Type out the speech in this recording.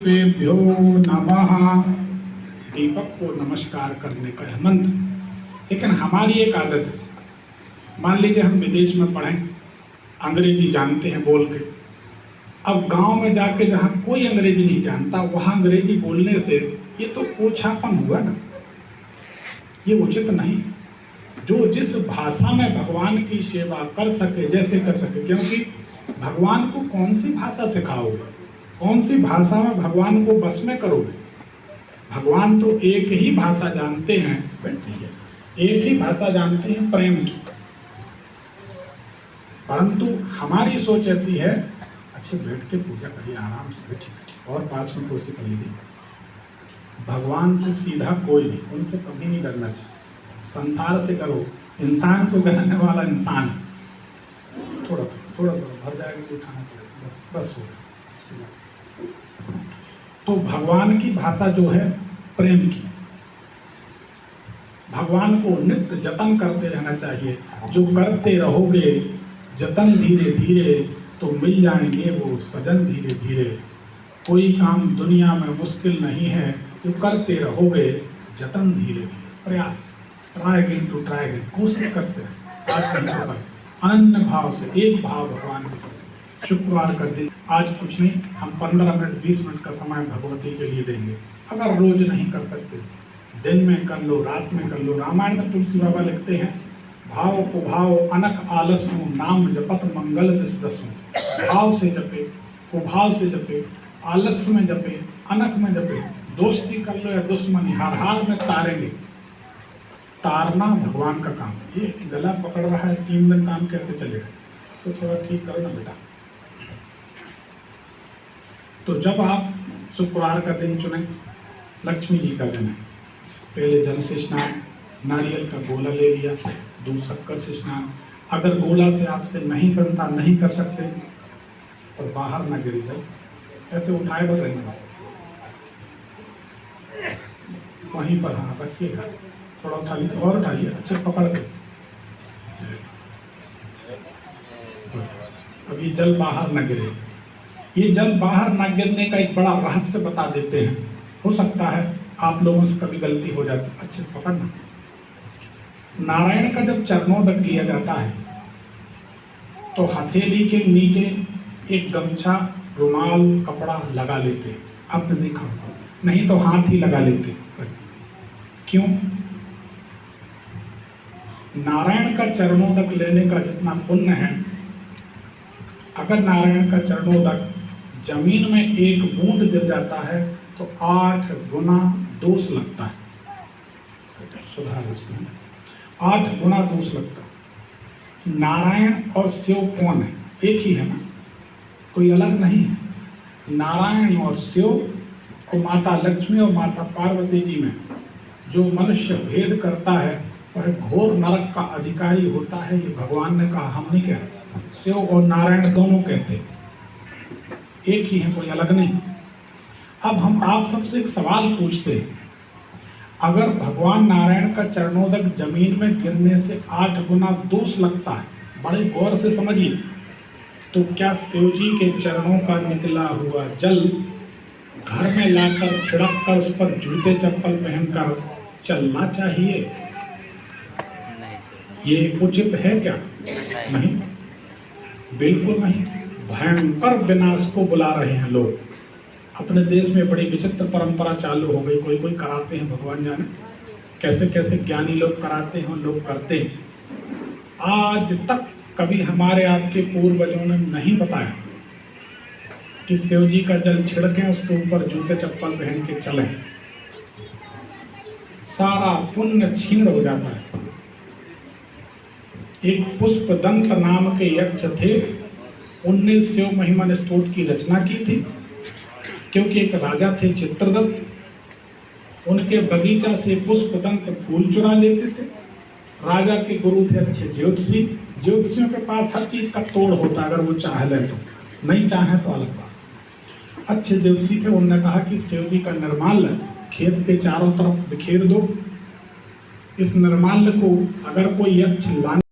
भ्यो नमः। दीपक को नमस्कार करने का है मंत्र। लेकिन हमारी एक आदत है, मान लीजिए हम विदेश में पढ़ें, अंग्रेजी जानते हैं बोल के, अब गांव में जाके जहाँ कोई अंग्रेजी नहीं जानता वहाँ अंग्रेजी बोलने से ये तो ओछापन हुआ ना, ये उचित नहीं। जो जिस भाषा में भगवान की सेवा कर सके जैसे कर सके, क्योंकि भगवान को कौन सी भाषा सिखाओगे, कौन सी भाषा में भगवान को बस में करोगे। भगवान तो एक ही भाषा जानते हैं, एक ही भाषा जानते हैं प्रेम की, परंतु हमारी सोच ऐसी है अच्छे बैठ के पूजा करिए, आराम से बैठिए बैठिए और पास में कुर्सी कर लीजिए। भगवान से सीधा कोई नहीं, उनसे कभी नहीं डरना चाहिए। संसार से करो, इंसान को डराने वाला इंसान है। थोड़ा थोड़ा भर जाएगा तो उठाना पड़ेगा, बस हो। तो भगवान की भाषा जो है प्रेम की, भगवान को नित्य जतन करते रहना चाहिए। जो करते रहोगे जतन धीरे धीरे तो मिल जाएंगे वो सजन धीरे धीरे। कोई काम दुनिया में मुश्किल नहीं है, जो करते रहोगे जतन धीरे धीरे। प्रयास, try again to try again, कोशिश करते हैं। आज नहीं तो कल अनन्य भाव से एक भाव भगवान को। शुक्रवार का दिन, आज कुछ नहीं, हम 15 मिनट 20 मिनट का समय भगवती के लिए देंगे। अगर रोज नहीं कर सकते, दिन में कर लो, रात में कर लो। रामायण में तुलसी बाबा लिखते हैं, भाव को भाव अनक आलसों, नाम जपत मंगल दिस दसों। भाव से जपे, कुभाव से जपे, आलस्य में जपे, अनक में जपे। दोस्ती कर लो या दुश्मनी, हर हाल में तारेंगे। तारना भगवान का काम। ये गला पकड़ रहा है, 3 दिन काम कैसे चलेगा, इसको थोड़ा ठीक करो ना बेटा। तो जब आप शुक्रवार का दिन चुनें, लक्ष्मी जी का दिन है, पहले जल से स्नान, नारियल का गोला ले लिया, दूध शक्कर से स्नान। अगर गोला से आपसे नहीं बनता, नहीं कर सकते, तो बाहर ना गिरे जल, ऐसे उठाए बढ़ रहना, वहीं पर हाँ रखिएगा। थोड़ा उठा लीजिए और उठाइए, अच्छे पकड़ के, बस। अब ये जल बाहर न गिरे। ये जल बाहर न गिरने का एक बड़ा रहस्य बता देते हैं। हो सकता है आप लोगों से कभी गलती हो जाती, अच्छे से पकड़ना। नारायण का जब चरणोदक किया जाता है तो हथेली के नीचे एक गमछा, रुमाल, कपड़ा लगा लेते। आपने देखा, नहीं तो हाथ ही लगा लेते। क्यों? नारायण का चरणोदक लेने का जितना पुण्य है, अगर नारायण का चरणोदक जमीन में एक बूंद गिर जाता है तो 8 गुना दोष लगता है। सुधार इसमें 8 गुना दोष लगता है। नारायण और शिव कौन है? एक ही है ना, कोई अलग नहीं है। नारायण और शिव और माता लक्ष्मी और माता पार्वती जी में जो मनुष्य भेद करता है वह घोर नरक का अधिकारी होता है। ये भगवान ने कहा, हम नहीं कहते। शिव और नारायण दोनों कहते हैं, एक ही है, कोई अलग नहीं। अब हम आप सबसे एक सवाल पूछते हैं, अगर भगवान नारायण का चरणोदक जमीन में गिरने से 8 गुना दोष लगता है, बड़े गौर से समझिए, तो क्या शिव जी के चरणों का निकला हुआ जल घर में लाकर छिड़क कर उस पर जूते चप्पल पहनकर चलना चाहिए? ये उचित है क्या? नहीं, बिल्कुल नहीं। भयंकर विनाश को बुला रहे हैं लोग। अपने देश में बड़ी विचित्र परंपरा चालू हो गई। कोई कोई कराते हैं, भगवान जाने कैसे कैसे ज्ञानी लोग कराते हैं, लोग करते हैं। आज तक कभी हमारे आपके पूर्वजों ने नहीं बताया कि शिव जी का जल छिड़कें, उसके ऊपर जूते चप्पल पहन के चलें, सारा पुण्य छीन हो जाता है। एक पुष्पदंत नाम के यक्ष थे, उनने शिव महिमा स्तोत्र की रचना की थी, क्योंकि एक राजा थे चित्रदत्त, उनके बगीचा से पुष्पदंत फूल चुरा लेते थे। राजा के गुरु थे अच्छे ज्योतिषी, ज्योतिषियों के पास हर चीज का तोड़ होता, अगर वो चाह ले तो, नहीं चाहे तो अलग बात। अच्छे ज्योतिषी थे, उन्होंने कहा कि शिव जी का निर्माल्य खेत के चारों तरफ बिखेर दो। इस निर्माल्य को अगर कोई यक्ष लाने